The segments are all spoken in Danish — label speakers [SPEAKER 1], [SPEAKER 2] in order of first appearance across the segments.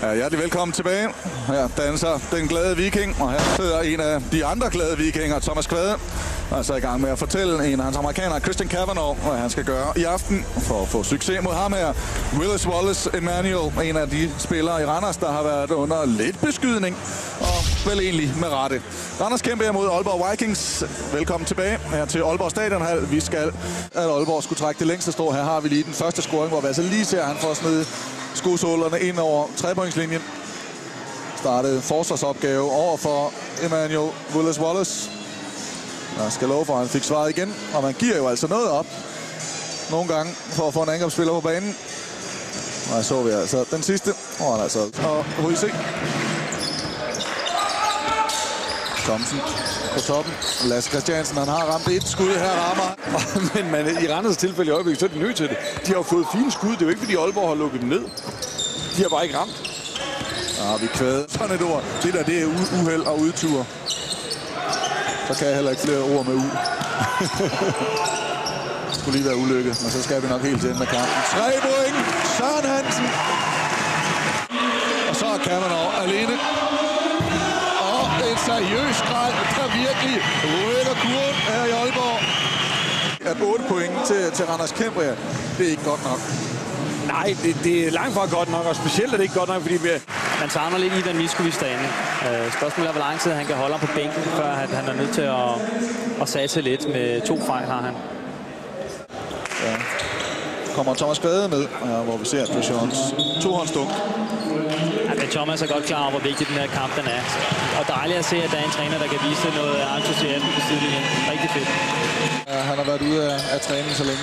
[SPEAKER 1] Ja, hjertelig velkommen tilbage. Her danser den glade viking, og her sidder en af de andre glade vikinger, Thomas Kvade. Han er så i gang med at fortælle en af hans amerikanere, Christian Cavanaugh, hvad han skal gøre i aften for at få succes mod ham her. Willis Wallace Emmanuel, en af de spillere i Randers, der har været under lidt beskydning, og vel egentlig med rette. Randers kæmper her mod Aalborg Vikings. Velkommen tilbage her til Aalborg Stadionhal. Vi skal, at Aalborg skulle trække det længste strå. Her har vi lige den første scoring, hvor vi altså lige ser, at han får snedet skosålerne ind over trepointslinjen. Startede forsvarsopgave over for Emmanuel Willis Wallace. Jeg skal love for, at han fik svaret igen, og man giver jo altså noget op nogle gange for at få en angrebsspiller på banen. Og så vi altså den sidste, og altså H.I.C. Thomsen på toppen. Lasse Christiansen, han har ramt et skud, her rammer.
[SPEAKER 2] Men i Randers tilfælde i øjeblikket, så er de nødt til det. De har jo fået fine skud, det er jo ikke, fordi Aalborg har lukket dem ned. De har bare ikke ramt.
[SPEAKER 1] Ja, vi Kvade. Sådan et ord. Det der, det er uheld og udtur. Så kan jeg heller ikke flere ord med u. Det skulle lige være ulykke, men så skal vi nok helt til ende med kampen. 3 point, Søren Hansen. Og så er Cavanaugh alene. Og en seriøs skrald, der virkelig rykker kurven her i Aalborg. At 8 point til Randers kæmper, det er ikke godt nok.
[SPEAKER 2] Nej, det er langt fra godt nok, og specielt er det ikke godt nok, fordi
[SPEAKER 3] man savner lidt Ivan Miskovic derinde. Spørgsmålet er, hvor lang tid han kan holde ham på bænken, før han er nødt til at satse lidt. Med 2 fejl har han.
[SPEAKER 1] Ja. Kommer Thomas Kvade med, hvor vi ser Joshons 2-håndsdunk.
[SPEAKER 3] Ja, men Thomas er godt klar over, hvor vigtig den her kamp den er. Og dejligt at se, at der er en træner, der kan vise noget entusiasme på sidelinjen. Rigtig fedt.
[SPEAKER 1] Ja, han har været ude af træning så længe.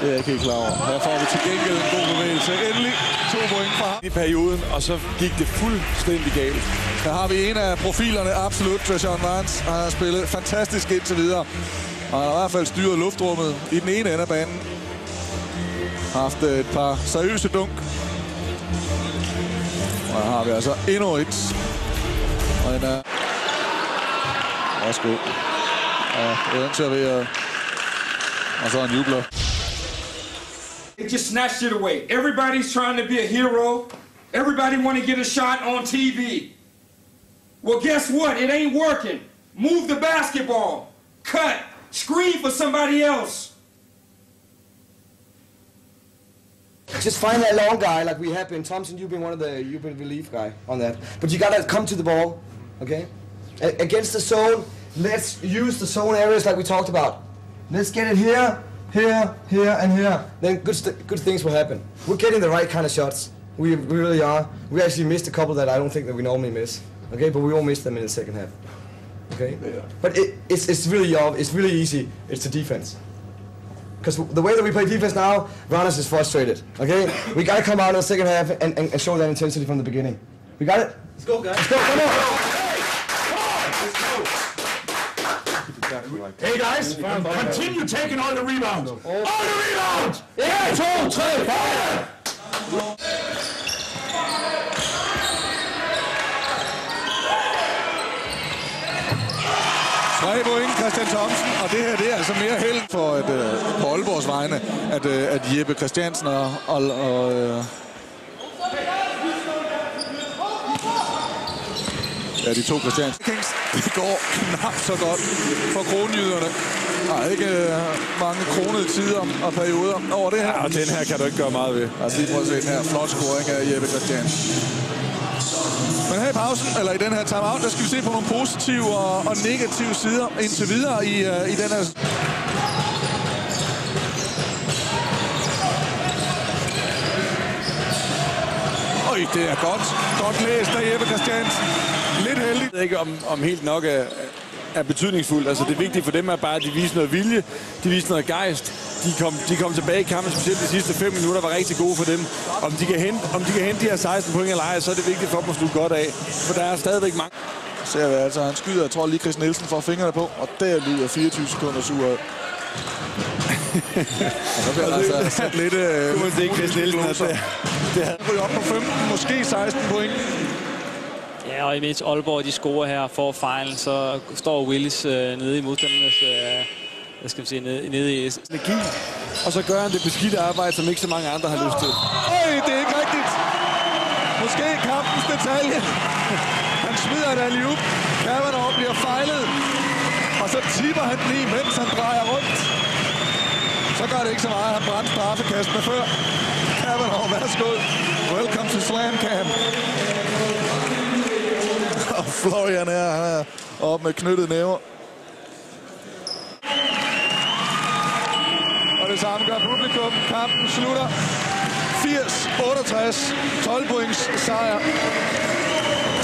[SPEAKER 1] Det er jeg ikke helt klar over. Her får vi til gengæld en god bevægelse. Endelig 2 point fra ham
[SPEAKER 2] i perioden, og så gik det fuldstændig galt.
[SPEAKER 1] Her har vi en af profilerne, absolut, Joshon Vance. Han har spillet fantastisk indtil videre. Og han har i hvert fald styret luftrummet i den ene ende af banen. Har haft et par seriøse dunk. Og her har vi altså endnu et. Og den er også god. Og eventuelt ved at... Og så en jubler.
[SPEAKER 4] It just snatched it away. Everybody's trying to be a hero. Everybody want to get a shot on TV. Well, guess what? It ain't working. Move the basketball. Cut. Screen for somebody else.
[SPEAKER 5] Just find that long guy like we have been. Thompson, you've been relief guy on that. But you gotta come to the ball, okay? Against the zone, let's use the zone areas like we talked about. Let's get it here. Here, here, and here. Then good things will happen. We're getting the right kind of shots. We really are. We actually missed a couple that I don't think that we normally miss. Okay, but we all missed them in the second half. Okay, yeah. But it's really easy. It's the defense. Because the way that we play defense now, Randers is frustrated. Okay, we gotta come out in the second half and show that intensity from the beginning. We got it. Let's go, guys. Let's go. Come on.
[SPEAKER 6] Hey guys, continue taking all the rebounds. All the rebounds! 1, 2, 3, fire!
[SPEAKER 1] 3 point, Christian Thomsen, og det her det er altså mere held for på Aalborgs vegne, at Jeppe Christiansen ja, de 2 Christiansen. Det går knap så godt for kronjyderne. Der er ikke mange kronede tider og perioder over det her.
[SPEAKER 2] Ja, og den her kan du ikke gøre meget ved.
[SPEAKER 1] Altså lige prøv at se den her flot scoring af Jeppe Christiansen. Men her i pausen, eller i den her timeout, der skal vi se på nogle positive og negative sider indtil videre i den her... Øj, det er godt læst af Jeppe Christiansen. Lidt heldig.
[SPEAKER 2] Jeg ved ikke, om helt nok er betydningsfuldt. Altså det vigtige for dem er bare, at de viser noget vilje, de viser noget gejst. De kom tilbage i kampen, specielt de sidste 5 minutter var rigtig gode for dem. Om de kan hente de her 16 point eller ej, så er det vigtigt for dem at slutte godt af. For der er stadigvæk mange.
[SPEAKER 1] Ser vi altså, han skyder, jeg tror lige Chris Nielsen får fingrene på, og der lyder 24 sekunder sur af. Og så bliver der altså sat lidt...
[SPEAKER 2] Du må se Chris Nielsen,
[SPEAKER 1] det ryger op på 15, måske 16 point.
[SPEAKER 3] Ja, og imens Aalborg de scorer her for fejlen, så står Willis nede i modstandernes, hvad skal man sige, nede i
[SPEAKER 2] energi. Og så gør han det beskidte arbejde, som ikke så mange andre har lyst til.
[SPEAKER 1] Øj, det er ikke rigtigt. Måske kampens detalje. Han smider en alley-oop. Kavanaugh bliver fejlet. Og så tipper han den i, mens han drejer rundt. Så gør det ikke så meget. Han brændte straffekastene før. Kavanaugh, værsgo. Welcome to Slam Camp. Og Florian her, han er oppe med knyttet næver. Og det samme gør publikum. Kampen slutter 80-68. 12 points sejr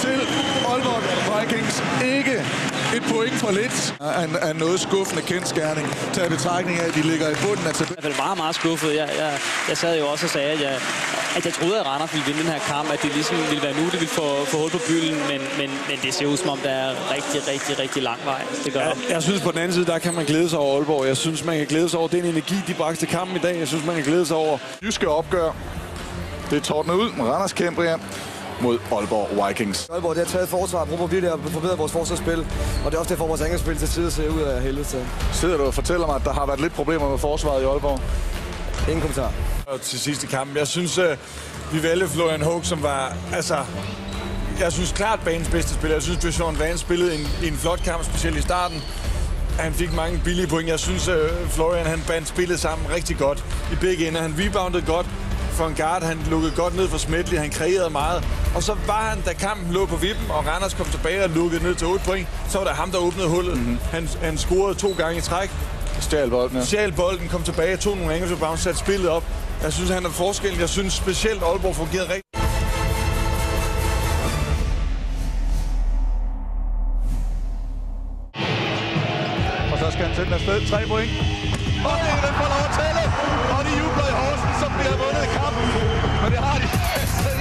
[SPEAKER 1] til Aalborg Vikings. Ikke et point for lidt. En noget skuffende kendsgerning til betragtning af, at de ligger i bunden af tabellen.
[SPEAKER 3] Jeg er meget, meget skuffet. Jeg sad jo også og sagde, at jeg troede, at Randers ville vinde den her kamp, at det ligesom ville være nu, de ville få hul på bylden, men det ser ud som om, der er rigtig lang vej. Det gør
[SPEAKER 2] jeg synes på den anden side, der kan man glæde sig over Aalborg. Jeg synes, man kan glæde sig over den energi, de bragte til kampen i dag. Jeg synes, man kan glæde sig over
[SPEAKER 1] jyske opgør. Det er tordnet ud med Randers Cambria mod Aalborg Vikings.
[SPEAKER 5] Aalborg, det har taget forsvar, bruger virkelig at forbedre vores forsvarsspil, og det er også det, for vores angrebsspil til tid ser ud af helvede til.
[SPEAKER 1] Sidder du og fortæller mig, at der har været lidt problemer med forsvaret i Aalborg?
[SPEAKER 5] Ingen kommentar.
[SPEAKER 2] Til sidste kamp. Jeg synes, vi valgte Florian Hook, som var, jeg synes klart banens bedste spiller. Jeg synes, Deshaun Vance spillede en flot kamp, specielt i starten. Han fik mange billige point. Jeg synes, Florian han bandt spillet sammen rigtig godt i begge ender. Han reboundede godt for en guard. Han lukkede godt ned for Smedley. Han kreerede meget. Og så var han, da kampen lå på vippen, og Randers kom tilbage og lukkede ned til 8 point, så var der ham, der åbnede hullet. Han scorede 2 gange i træk.
[SPEAKER 1] Stjal bolden, ja.
[SPEAKER 2] Stjal bolden, kom tilbage, tog nogle angles og satte spillet op. Jeg synes, han er forskellen. Jeg synes specielt, Aalborg fungerede rigtig.
[SPEAKER 1] Og så skal han sende afsted 3 point. Og det er den får lov at tælle. Og de jubler i Horsens, som bliver vundet i kampen. Men det har de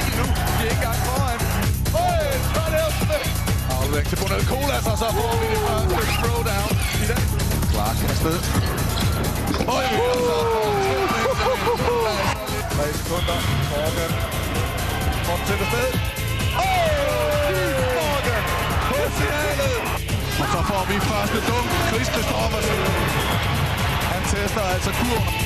[SPEAKER 1] ikke nu. De er ikke engang foran. Så er det også det. Aflæg til Bonel Colas, og så får vi det første throwdown i dag. Clark afsted. Og så får vi 3 sekunder. Morgan får den til afsted. Morgan på signalet. Og så får vi første dunk. Chris Christoffersen. Han tester altså kurven.